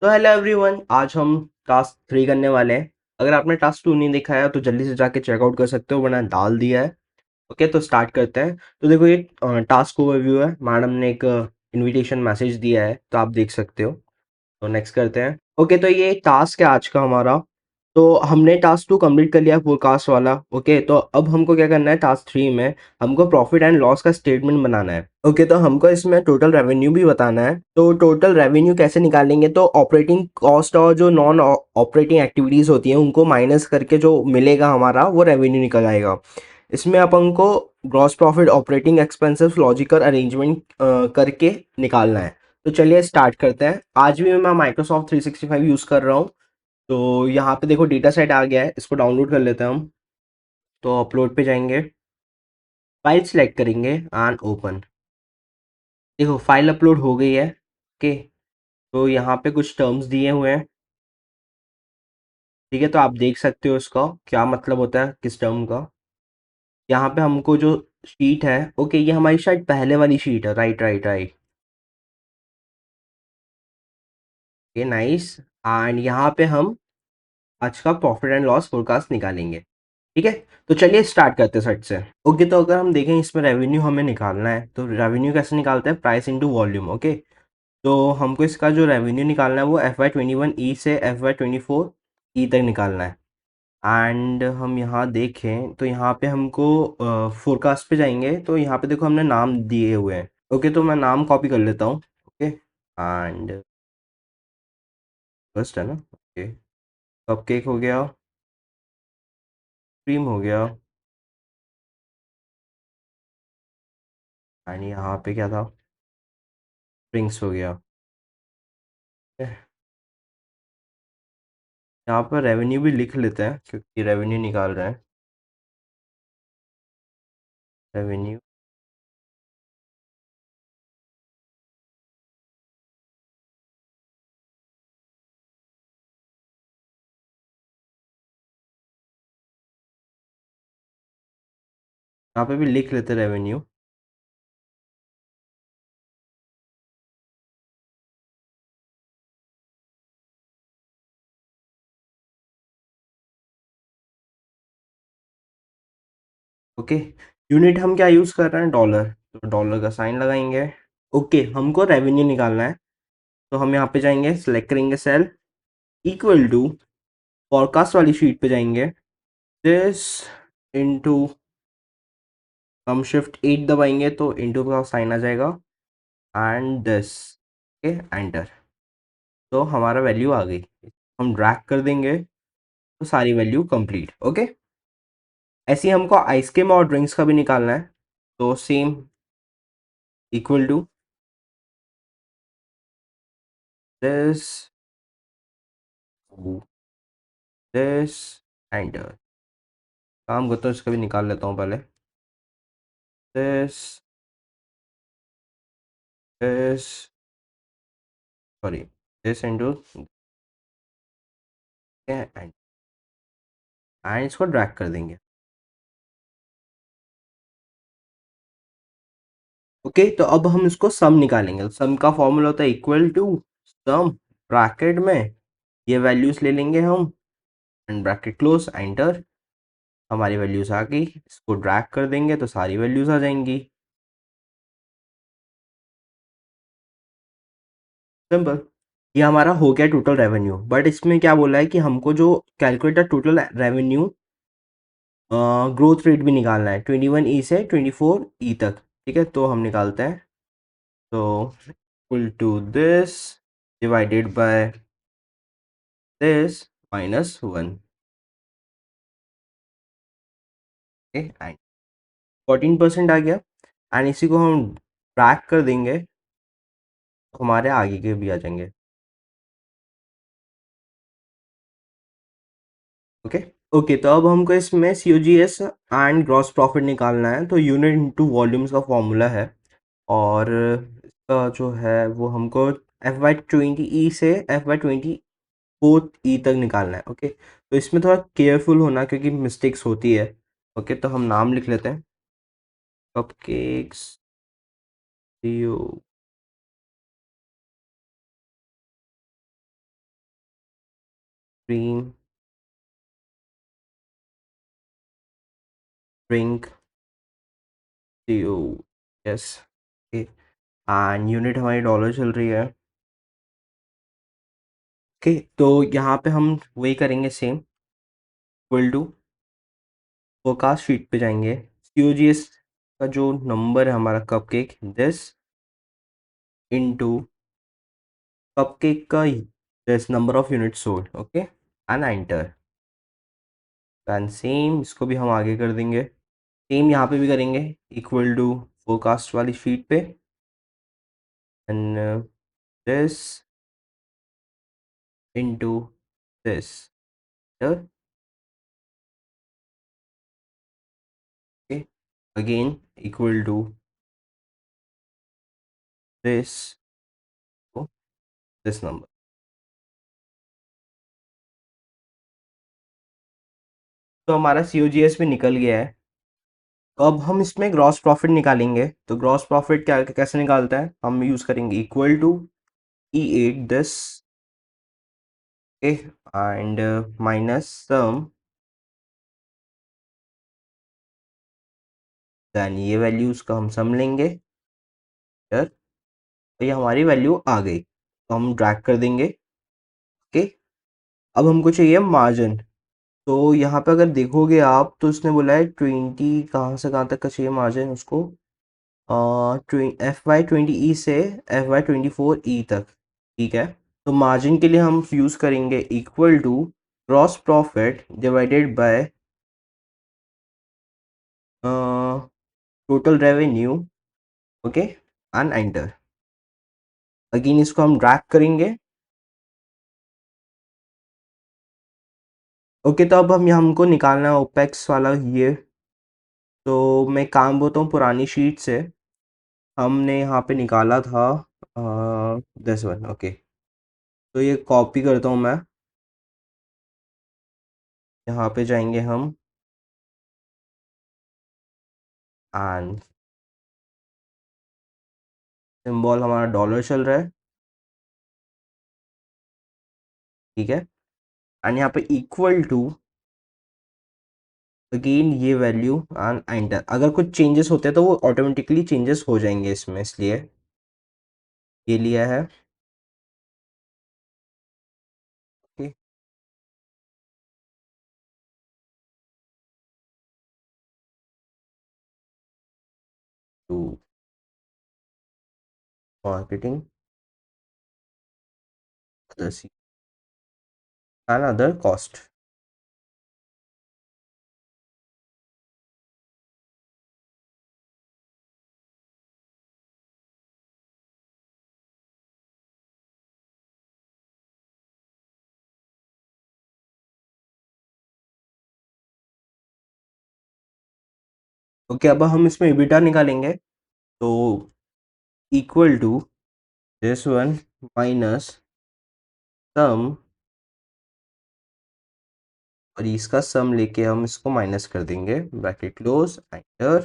तो hello everyone, आज हम टास्क 3 करने वाले हैं। अगर आपने टास्क 2 नहीं देखा है तो जल्दी से जाके चेकआउट कर सकते हो, वरना डाल दिया है। ओके, तो स्टार्ट करते हैं। तो देखो, ये टास्क ओवरव्यू है। मैडम ने एक इनविटेशन मैसेज दिया है, तो आप देख सकते हो। तो नेक्स्ट करते हैं। ओके, तो ये टास्क है आज का हमारा। तो हमने टास्क 2 कंप्लीट कर लिया, फोरकास्ट वाला। ओके, तो अब हमको क्या करना है, टास्क 3 में हमको प्रॉफिट एंड लॉस का स्टेटमेंट बनाना है। ओके, तो हमको इसमें टोटल रेवेन्यू भी बताना है। तो टोटल रेवेन्यू कैसे निकालेंगे, तो ऑपरेटिंग कॉस्ट और जो नॉन ऑपरेटिंग एक्टिविटीज़ होती हैं उनको माइनस करके जो मिलेगा हमारा वो रेवेन्यू निकल आएगा। इसमें अपन को gross profit, operating expenses, logical arrangement करके निकालना है। तो चलिए स्टार्ट करते हैं। आज भी मैं माइक्रोसॉफ्ट 365 यूज़ कर रहा हूँ। तो यहाँ पे देखो डेटा सेट आ गया है, इसको डाउनलोड कर लेते हैं हम। तो अपलोड पे जाएंगे, फाइल सेलेक्ट करेंगे एंड ओपन। देखो फाइल अपलोड हो गई है। ओके, तो यहाँ पे कुछ टर्म्स दिए हुए हैं। ठीक है, तो आप देख सकते हो इसका क्या मतलब होता है, किस टर्म का। यहाँ पे हमको जो शीट है, ओके, ये हमारी शायद पहले वाली शीट है। Right right right. ये नाइस। एंड यहाँ पे हम आज का प्रॉफिट एंड लॉस फोरकास्ट निकालेंगे। ठीक है, तो चलिए स्टार्ट करते हैं सट से। ओके, तो अगर हम देखें इसमें रेवेन्यू हमें निकालना है, तो रेवेन्यू कैसे निकालते हैं, प्राइस इनटू वॉल्यूम। ओके, तो हमको इसका जो रेवेन्यू निकालना है वो FY21 से FY24 तक निकालना है। एंड हम यहाँ देखें तो यहाँ पे हमको फोरकास्ट पे जाएंगे, तो यहाँ पे देखो हमने नाम दिए हुए हैं। ओके, तो मैं नाम कॉपी कर लेता हूँ। ओके, एंड फर्स्ट है ना। ओके, कपकेक हो गया, क्रीम हो गया, एंड यहाँ पे क्या था, ड्रिंक्स हो गया। यहाँ पर रेवेन्यू भी लिख लेते हैं क्योंकि रेवेन्यू निकाल रहे हैं। रेवेन्यू, यहाँ पे भी लिख लेते हैं रेवेन्यू। ओके, यूनिट हम क्या यूज़ कर रहे हैं, डॉलर। तो डॉलर का साइन लगाएंगे। ओके, हमको रेवेन्यू निकालना है। तो हम यहाँ पे जाएंगे, सेलेक्ट करेंगे सेल, इक्वल टू, फॉरकास्ट वाली शीट पे जाएंगे, दिस इनटू, हम शिफ्ट 8 दबाएंगे तो इनटू का साइन आ जाएगा, एंड दिस। Okay, enter. तो हमारा वैल्यू आ गई। हम ड्रैग कर देंगे तो सारी वैल्यू कंप्लीट। ओके, ऐसे ही हमको आइसक्रीम और ड्रिंक्स का भी निकालना है। तो same, equal to this, this, enter. काम करता हूँ, इसका भी निकाल लेता हूँ पहले। This, this, sorry, this into, and इसको ड्रैग कर देंगे। ओके, तो अब हम इसको सम निकालेंगे। सम का फॉर्मूला होता है इक्वल टू सम, ब्रैकेट में ये वैल्यूज ले लेंगे हम, एंड ब्रैकेट क्लोज, एंटर। हमारी वैल्यूज आ गई, इसको ड्रैग कर देंगे तो सारी वैल्यूज आ जाएंगी। सिंपल। ये हमारा हो गया टोटल रेवेन्यू। बट इसमें क्या बोला है कि हमको जो calculator total revenue growth rate भी निकालना है, 21 से 24 तक। ठीक है, तो हम निकालते हैं। तो equal to this divided by this -1। And 14% आ गया। एंड इसी को हम ट्रैक कर देंगे तो हमारे आगे के भी आ जाएंगे। ओके, ओके, तो अब हमको इसमें COGS एंड ग्रॉस प्रॉफिट निकालना है। तो यूनिट इनटू वॉल्यूम्स का फॉर्मूला है। और इसका जो है वो हमको FY20 से FY24 तक निकालना है। ओके, तो इसमें थोड़ा केयरफुल होना क्योंकि मिस्टेक्स होती है। ओके, तो हम नाम लिख लेते हैं, cupcakes CO। Dream drink C O yes. And unit हमारी डॉलर चल रही है। ओके, तो यहाँ पे हम वही करेंगे same, equal to forecast sheet पे जाएंगे, COGS का जो नंबर है हमारा कपकेक, दिस इनटू कपकेक का this number of unit sold. Okay, and enter. And same इसको भी हम आगे कर देंगे, सेम यहाँ पे भी करेंगे, इक्वल टू फोरकास्ट वाली शीट पे, and this into this. Okay, again equal to this, this number. तो हमारा COGS भी निकल गया है। तो अब हम इसमें ग्रॉस प्रॉफिट निकालेंगे। तो ग्रॉस प्रॉफिट क्या कैसे निकालता है, हम यूज करेंगे equal to E8 this and minus sum, then ये वैल्यूज का हम सम लेंगे इधर, तो ये हमारी वैल्यू आ गई, तो हम ड्रैग कर देंगे। ओके, अब हमको चाहिए मार्जिन। तो यहाँ पे अगर देखोगे आप तो उसने बोला है 20 कहाँ से कहाँ तक का चाहिए मार्जिन उसको, FY20E से FY24E तक। ठीक है, तो मार्जिन के लिए हम यूज करेंगे equal to gross profit divided by total revenue. Okay, and enter. Again इसको हम ड्रैग करेंगे। ओके, तो अब हम यहाँ हमको निकालना है ओपेक्स वाला ये। तो मैं काम बोलता हूँ पुरानी शीट से, हमने यहाँ पे निकाला था 10 वन। ओके, तो ये कॉपी करता हूँ मैं, यहाँ पे जाएंगे हम, एंड सिंबल हमारा डॉलर चल रहा है। ठीक है, एंड यहाँ पे इक्वल टू अगेन ये वैल्यू एंड एंटर। अगर कुछ चेंजेस होते हैं तो वो ऑटोमेटिकली चेंजेस हो जाएंगे इसमें, इसलिए ये लिया है। Okay, to marketing and other cost. Okay, अब हम इसमें EBITDA निकालेंगे। तो equal to this one minus sum, और इसका सम लेके हम इसको माइनस कर देंगे, ब्रैकेट क्लोज, एंटर।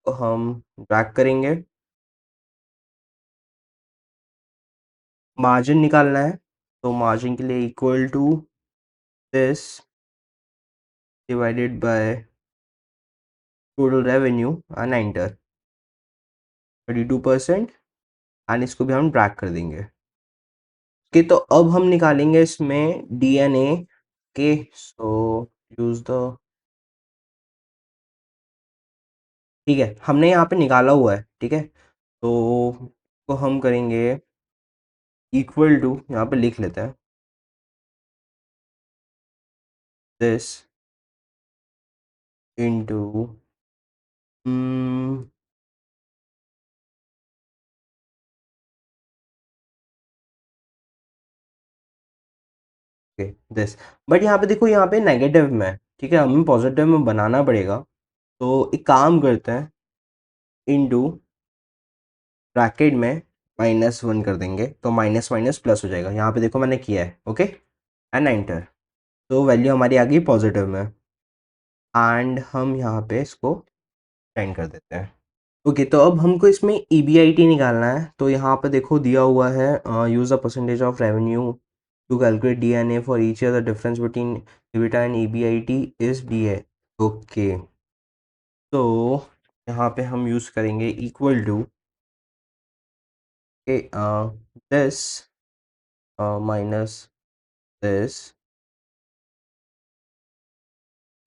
तो हम ड्रैग करेंगे, मार्जिन निकालना है। तो मार्जिन के लिए equal to this divided by total revenue and enter, 32%, and इसको भी हम ड्रैग कर देंगे। ओके, तो अब हम निकालेंगे इसमें DNA के। सो यूज द, ठीक है, हमने यहाँ पे निकाला हुआ है। ठीक है, तो हम करेंगे इक्वल टू, यहाँ पे लिख लेते हैं, दिस इनटू दिस। बट यहाँ पे देखो, यहाँ पे नेगेटिव में है, ठीक है, हमें पॉजिटिव में बनाना पड़ेगा। तो एक काम करते हैं, इनटू ब्रैकेट में -1 कर देंगे, तो माइनस माइनस प्लस हो जाएगा। यहाँ पे देखो मैंने किया है। Okay, and enter. तो वैल्यू हमारी आ गई पॉजिटिव में, एंड हम यहाँ पे इसको साइन कर देते हैं। ओके, तो अब हमको इसमें EBIT निकालना है। तो यहाँ पे देखो दिया हुआ है, use the percentage of revenue to calculate DNA for each year the difference between EBITDA and EBIT is DA। Okay, तो यहाँ पे हम यूज़ करेंगे equal to this minus this,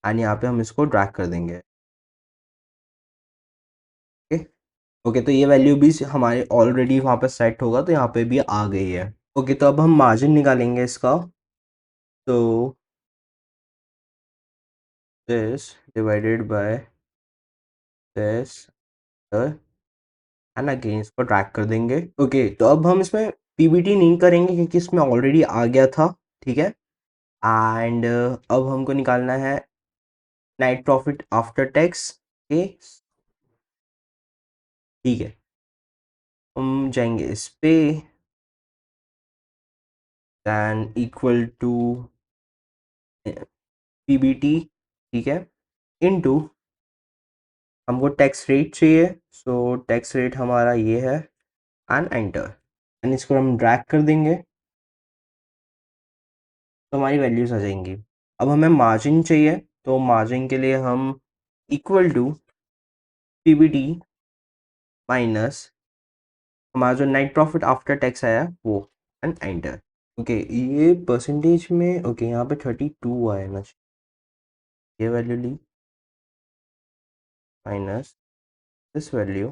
and यहाँ पे हम इसको ड्रैग कर देंगे। ओके ओके, तो ये वैल्यू भी हमारे ऑलरेडी वहाँ पे सेट होगा, तो यहाँ पे भी आ गई है। ओके, तो अब हम मार्जिन निकालेंगे इसका। तो this divided by this and again इसको ड्रैग कर देंगे। ओके, तो अब हम इसमें पीबीटी नहीं करेंगे क्योंकि इसमें ऑलरेडी आ गया था, ठीक है। एंड अब हमको निकालना है net profit after tax. Okay, ठीक है, हम जाएंगे इस पे, दैन इक्वल टू पीबीटी, ठीक है, इनटू हमको टैक्स रेट चाहिए, सो टैक्स रेट हमारा ये है, एंड एंटर, एंड इसको हम ड्रैग कर देंगे तो हमारी वैल्यूज आ जाएंगी। अब हमें मार्जिन चाहिए, तो मार्जिन के लिए हम इक्वल टू पीबीटी माइनस हमारा जो नेट प्रॉफिट आफ्टर टैक्स आया वो, एंड एंटर। ओके, ये परसेंटेज में, ओके यहाँ पे 32 आया ना, ये वैल्यू ली माइनस दिस वैल्यू,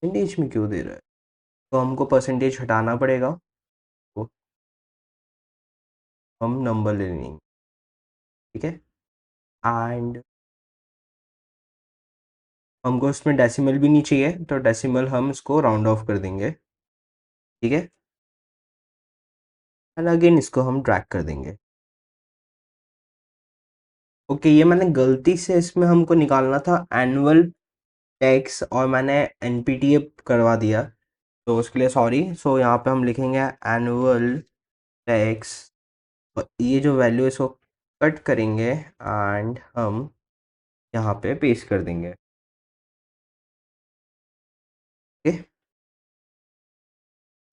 परसेंटेज में क्यों दे रहा है, तो हमको परसेंटेज हटाना पड़ेगा, तो हम नंबर ले लेंगे, ठीक है। एंड हमको इसमें डेसिमल भी नहीं चाहिए, तो डेसिमल हम इसको राउंड ऑफ कर देंगे, ठीक है, एंड अगेन इसको हम ड्रैग कर देंगे। ओके, ये मैंने गलती से इसमें हमको निकालना था एनुअल टैक्स और मैंने एनपीटीए करवा दिया, तो उसके लिए सॉरी। सो यहाँ पे हम लिखेंगे एनुअल टैक्स, और ये जो वैल्यू है इसको कट करेंगे एंड हम यहाँ पे पेस्ट कर देंगे। ओके,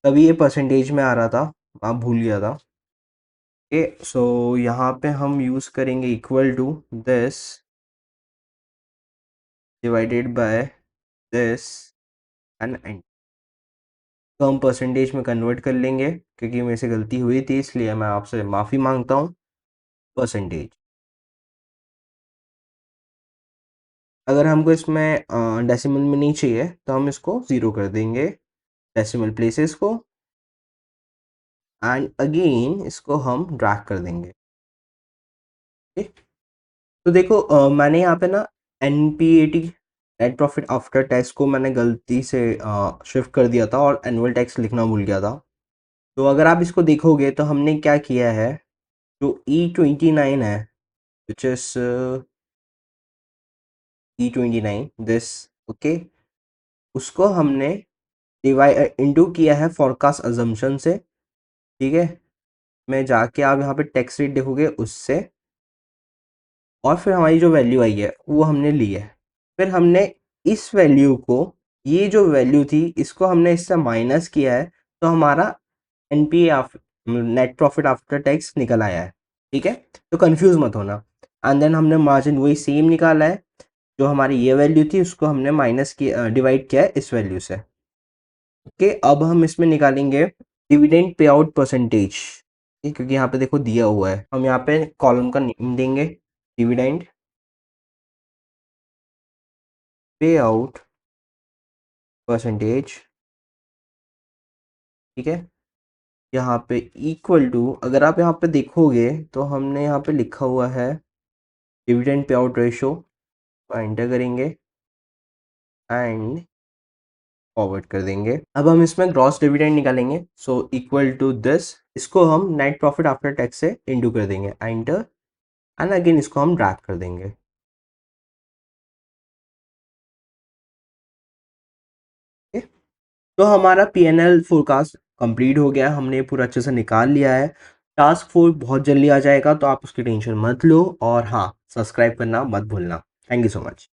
तभी ये परसेंटेज में आ रहा था, आप भूल गया था। ओके, सो यहाँ पे हम यूज़ करेंगे equal to this divided by this and and, तो हम परसेंटेज में कन्वर्ट कर लेंगे क्योंकि मेरे से गलती हुई थी, इसलिए मैं आपसे माफ़ी मांगता हूँ। परसेंटेज, अगर हमको इसमें डेसिमल में नहीं चाहिए तो हम इसको ज़ीरो कर देंगे, डेसिमल प्लेसेस को, एंड अगेन इसको हम ड्रैग कर देंगे। ठीक? तो देखो मैंने यहाँ पे ना NPAT net profit after tax को मैंने गलती से शिफ्ट कर दिया था और एनुअल टैक्स लिखना भूल गया था। तो अगर आप इसको देखोगे तो हमने क्या किया है, जो E29 है, which is E29 this, okay, उसको हमने डिवाइड इनटू किया है फोरकास्ट अजम्पशन से, ठीक है। मैं जाके आप यहाँ पे टैक्स रेट देखोगे उससे, और फिर हमारी जो वैल्यू आई है वो हमने ली है। फिर हमने इस वैल्यू को, ये जो वैल्यू थी इसको हमने इससे माइनस किया है, तो हमारा NPA net profit after tax निकल आया है, ठीक है। तो कंफ्यूज मत होना। एंड देन हमने मार्जिन वही सेम निकाला है, जो हमारी ये वैल्यू थी उसको हमने माइनस किया, डिवाइड किया है इस वैल्यू से। ओके, अब हम इसमें निकालेंगे डिविडेंड पे आउट परसेंटेज, क्योंकि यहाँ पे देखो दिया हुआ है, हम यहाँ पे कॉलम का नेम देंगे डिविडेंड पे आउट परसेंटेज, ठीक है। यहाँ पे इक्वल टू, अगर आप यहाँ पे देखोगे तो हमने यहाँ पे लिखा हुआ है dividend pay out ratio, enter करेंगे एंड फॉरवर्ड कर देंगे। अब हम इसमें ग्रॉस डिविडेंड निकालेंगे, सो इक्वल टू दिस, इसको हम नेट प्रॉफिट आफ्टर टैक्स से इंटू कर देंगे, एंटर, एंड अगेन इसको हम ड्रैग कर देंगे। ठीक है? तो हमारा PNL फोरकास्ट कंप्लीट हो गया, हमने पूरा अच्छे से निकाल लिया है। टास्क 4 बहुत जल्दी आ जाएगा, तो आप उसकी टेंशन मत लो, और हाँ, सब्सक्राइब करना मत भूलना। Thank you so much.